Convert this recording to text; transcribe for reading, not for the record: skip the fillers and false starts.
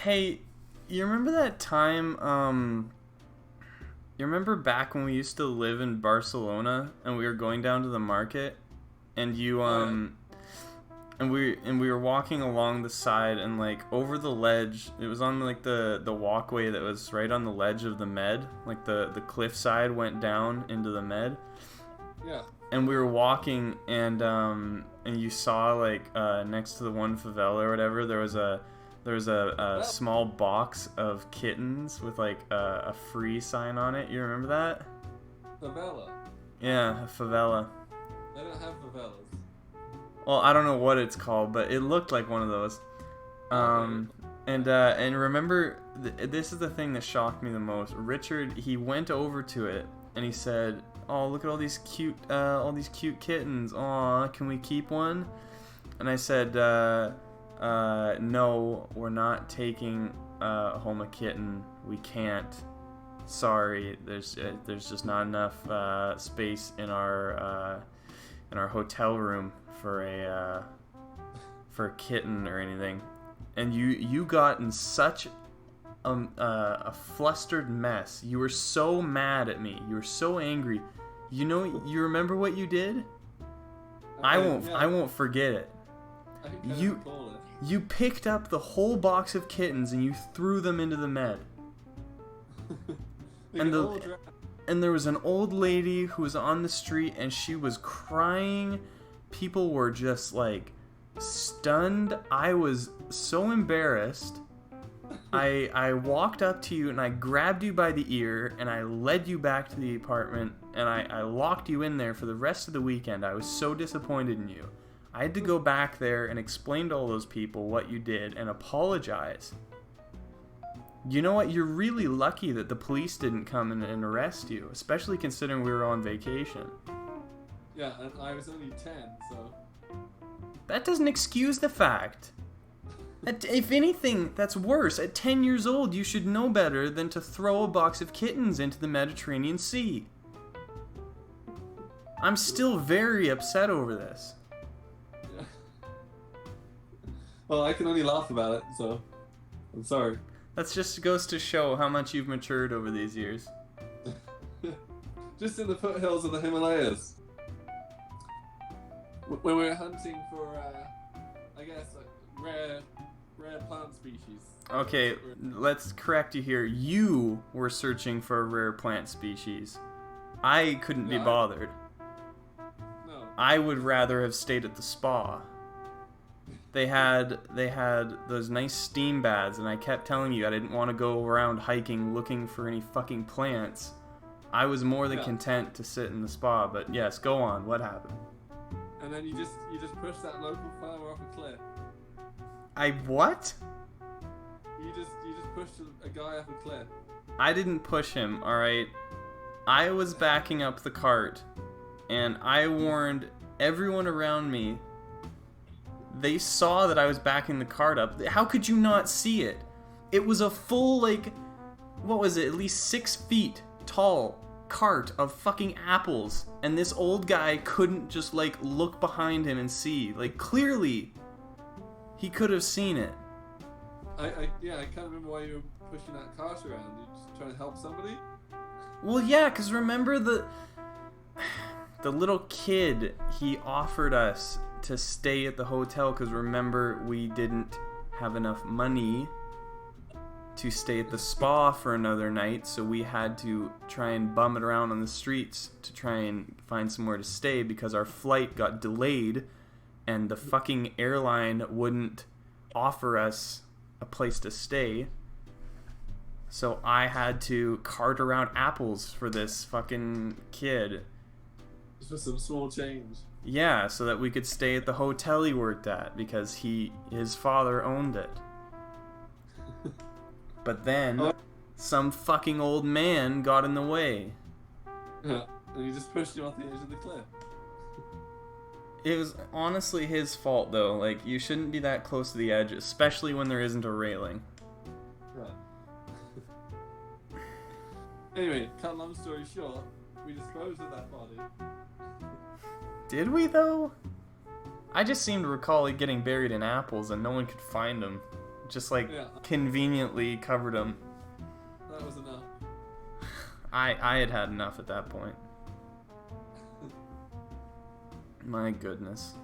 Hey, you remember that time, you remember back when we used to live in Barcelona and we were going down to the market and you, Oh yeah. and we were walking along the side and like over the ledge, it was on like the walkway that was right on the ledge of the med, like the cliff side went down into the med. Yeah. And we were walking and you saw like next to the one favela or whatever there was a Well, small box of kittens with like a free sign on it. You remember that? favela. Yeah, a favela. They don't have favelas. Well, I don't know what it's called, but it looked like one of those. Okay. And remember, this is the thing that shocked me the most. Richard, he went over to it and he said, "Oh, look at all these cute kittens. Aw, can we keep one?" And I said, "No, we're not taking home a kitten. We can't. Sorry, there's just not enough space in our hotel room for a kitten or anything." And you got in such a flustered mess. You were so mad at me. You were so angry. You know, you remember what you did? I won't. Yeah, I won't forget it. I can You recall it. you picked up the whole box of kittens and you threw them into the med. They And get all the dra- and there was an old lady who was on the street and she was crying. People were just like stunned. I was so embarrassed. I walked up to you and I grabbed you by the ear and I led you back to the apartment and I locked you in there for the rest of the weekend. I was so disappointed in you. I had to go back there and explain to all those people what you did and apologize. You know what? You're really lucky that the police didn't come and arrest you, especially considering we were on vacation. Yeah, and I was only 10, so That doesn't excuse the fact. If anything, that's worse. At 10 years old, you should know better than to throw a box of kittens into the Mediterranean Sea. I'm still very upset over this. yeah. Well, I can only laugh about it, so I'm sorry. That just goes to show how much you've matured over these years. Just in the foothills of the Himalayas. When we were hunting for, I guess, rare plant species. Okay, let's correct you here. You were searching for a rare plant species. I couldn't be Yeah, bothered. No. I would rather have stayed at the spa. They had those nice steam baths, and I kept telling you I didn't want to go around hiking looking for any fucking plants. I was more than Yeah. content to sit in the spa, but yes, go on. What happened? And then you just push that local farmer off a cliff. I what? You just pushed a guy off a cliff. I didn't push him, alright? I was backing up the cart, and I warned everyone around me. They saw that I was backing the cart up. How could you not see it? It was a full, like, what was it, at least 6 feet tall cart of fucking apples. And this old guy couldn't just, like, look behind him and see. Like, clearly, he could have seen it. I can't remember why you were pushing that cart around. You just trying to help somebody? Well, yeah, because remember the little kid, he offered us to stay at the hotel because remember we didn't have enough money to stay at the spa for another night, so we had to try and bum it around on the streets to try and find somewhere to stay because our flight got delayed and the fucking airline wouldn't offer us a place to stay. So I had to cart around apples for this fucking kid. Just for some small change. Yeah, so that we could stay at the hotel he worked at because his father owned it. But then Oh. some fucking old man got in the way. Yeah. And you just pushed him off the edge of the cliff. It was honestly his fault though. Like you shouldn't be that close to the edge, especially when there isn't a railing. Right. Anyway, cut long story short, we disposed of that body. Did we though? I just seem to recall it getting buried in apples and no one could find him. Just like Yeah. conveniently covered them. That was enough. I had enough at that point. My goodness.